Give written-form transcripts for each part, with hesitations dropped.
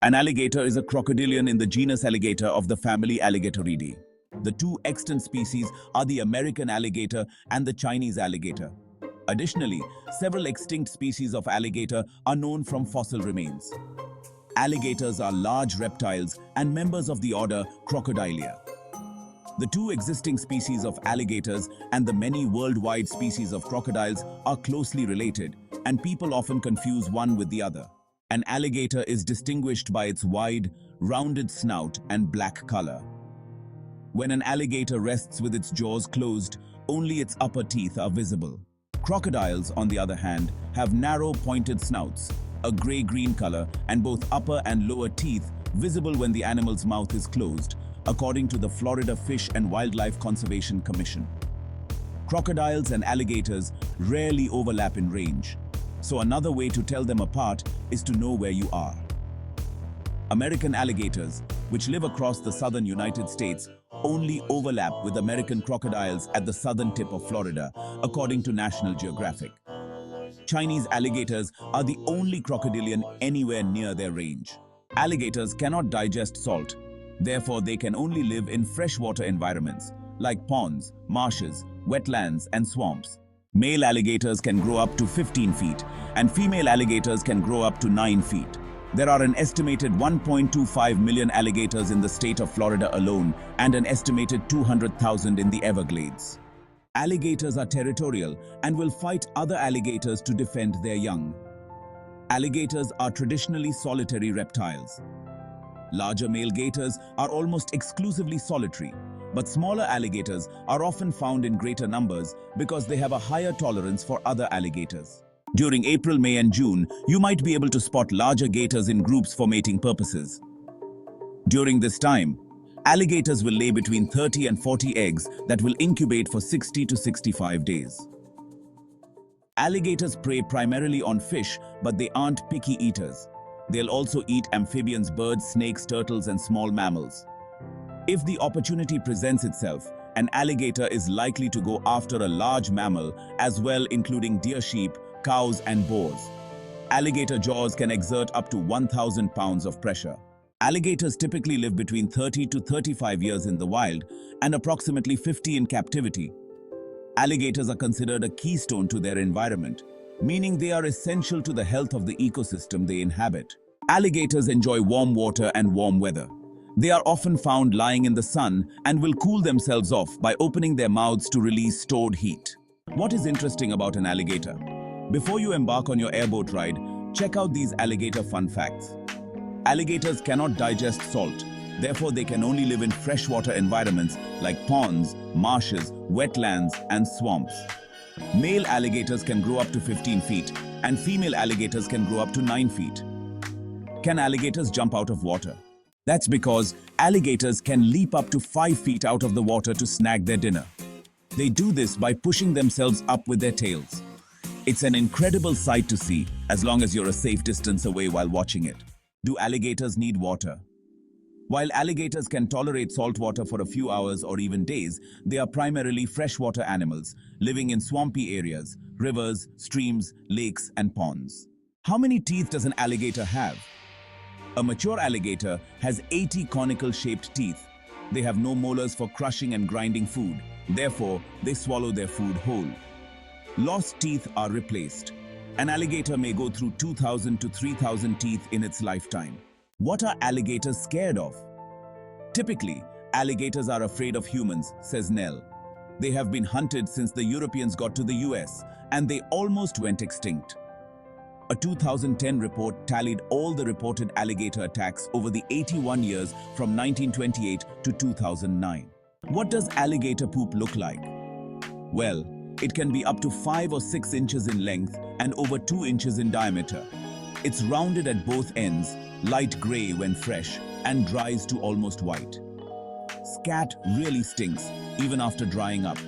An alligator is a crocodilian in the genus Alligator of the family Alligatoridae. The two extant species are the American alligator and the Chinese alligator. Additionally, several extinct species of alligator are known from fossil remains. Alligators are large reptiles and members of the order Crocodilia. The two existing species of alligators and the many worldwide species of crocodiles are closely related, and people often confuse one with the other. An alligator is distinguished by its wide, rounded snout and black color. When an alligator rests with its jaws closed, only its upper teeth are visible. Crocodiles, on the other hand, have narrow, pointed snouts, a gray-green color, and both upper and lower teeth visible when the animal's mouth is closed, according to the Florida Fish and Wildlife Conservation Commission. Crocodiles and alligators rarely overlap in range, so another way to tell them apart is to know where you are. American alligators, which live across the southern United States, only overlap with American crocodiles at the southern tip of Florida, according to National Geographic. Chinese alligators are the only crocodilian anywhere near their range. Alligators cannot digest salt, therefore they can only live in freshwater environments, like ponds, marshes, wetlands, and swamps. Male alligators can grow up to 15 feet, and female alligators can grow up to 9 feet. There are an estimated 1.25 million alligators in the state of Florida alone, and an estimated 200,000 in the Everglades. Alligators are territorial and will fight other alligators to defend their young. Alligators are traditionally solitary reptiles. Larger male gators are almost exclusively solitary, but smaller alligators are often found in greater numbers because they have a higher tolerance for other alligators. During April, May, and June, you might be able to spot larger gators in groups for mating purposes. During this time, alligators will lay between 30 and 40 eggs that will incubate for 60 to 65 days. Alligators prey primarily on fish, but they aren't picky eaters. They'll also eat amphibians, birds, snakes, turtles, and small mammals. If the opportunity presents itself, an alligator is likely to go after a large mammal as well, including deer, sheep, cows, and boars. Alligator jaws can exert up to 1,000 pounds of pressure. Alligators typically live between 30 to 35 years in the wild and approximately 50 in captivity. Alligators are considered a keystone to their environment, meaning they are essential to the health of the ecosystem they inhabit. Alligators enjoy warm water and warm weather. They are often found lying in the sun and will cool themselves off by opening their mouths to release stored heat. What is interesting about an alligator? Before you embark on your airboat ride, check out these alligator fun facts. Alligators cannot digest salt, therefore they can only live in freshwater environments like ponds, marshes, wetlands, and swamps. Male alligators can grow up to 15 feet, and female alligators can grow up to 9 feet. Can alligators jump out of water? That's because alligators can leap up to 5 feet out of the water to snag their dinner. They do this by pushing themselves up with their tails. It's an incredible sight to see, as long as you're a safe distance away while watching it. Do alligators need water? While alligators can tolerate salt water for a few hours or even days, they are primarily freshwater animals, living in swampy areas, rivers, streams, lakes, and ponds. How many teeth does an alligator have? A mature alligator has 80 conical-shaped teeth. They have no molars for crushing and grinding food. Therefore, they swallow their food whole. Lost teeth are replaced. An alligator may go through 2,000 to 3,000 teeth in its lifetime. What are alligators scared of? Typically, alligators are afraid of humans, says Nell. They have been hunted since the Europeans got to the US, and they almost went extinct. A 2010 report tallied all the reported alligator attacks over the 81 years from 1928 to 2009. What does alligator poop look like? Well, it can be up to 5 or 6 inches in length and over 2 inches in diameter. It's rounded at both ends, light gray when fresh, and dries to almost white. Scat really stinks, even after drying up.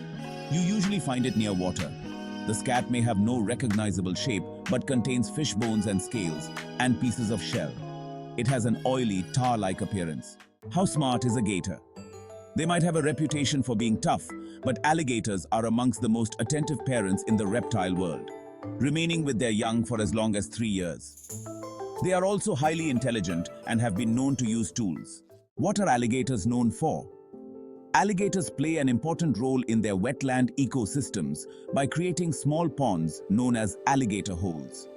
You usually find it near water. The scat may have no recognizable shape, but contains fish bones and scales, and pieces of shell. It has an oily, tar-like appearance. How smart is a gator? They might have a reputation for being tough, but alligators are amongst the most attentive parents in the reptile world, remaining with their young for as long as 3 years. They are also highly intelligent and have been known to use tools. What are alligators known for? Alligators play an important role in their wetland ecosystems by creating small ponds known as alligator holes.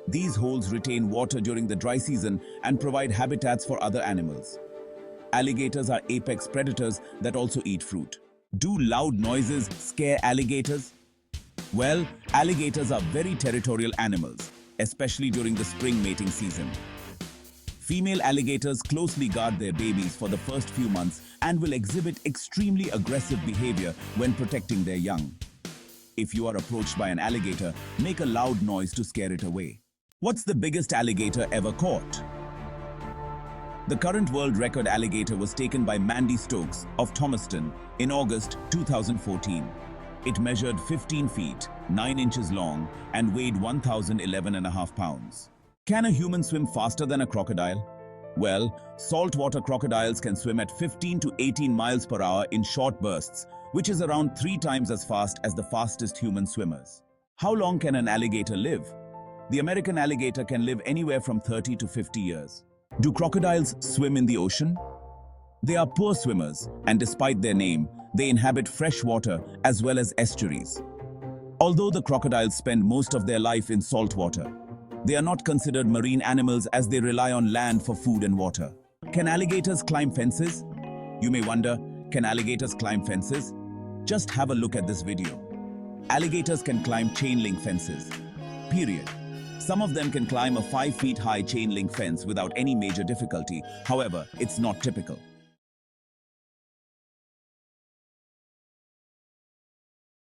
These holes retain water during the dry season and provide habitats for other animals. Alligators are apex predators that also eat fruit. Do loud noises scare alligators? Well, alligators are very territorial animals, especially during the spring mating season. Female alligators closely guard their babies for the first few months and will exhibit extremely aggressive behavior when protecting their young. If you are approached by an alligator, make a loud noise to scare it away. What's the biggest alligator ever caught? The current world record alligator was taken by Mandy Stokes of Thomaston in August 2014. It measured 15 feet, 9 inches long, and weighed 1,011.5 pounds. Can a human swim faster than a crocodile? Well, saltwater crocodiles can swim at 15 to 18 miles per hour in short bursts, which is around 3 times as fast as the fastest human swimmers. How long can an alligator live? The American alligator can live anywhere from 30 to 50 years. Do crocodiles swim in the ocean? They are poor swimmers, and despite their name, they inhabit fresh water as well as estuaries. Although the crocodiles spend most of their life in salt water, they are not considered marine animals as they rely on land for food and water. Can alligators climb fences? You may wonder, can alligators climb fences? Just have a look at this video. Alligators can climb chain link fences. Period. Some of them can climb a 5 feet high chain link fence without any major difficulty. However, it's not typical.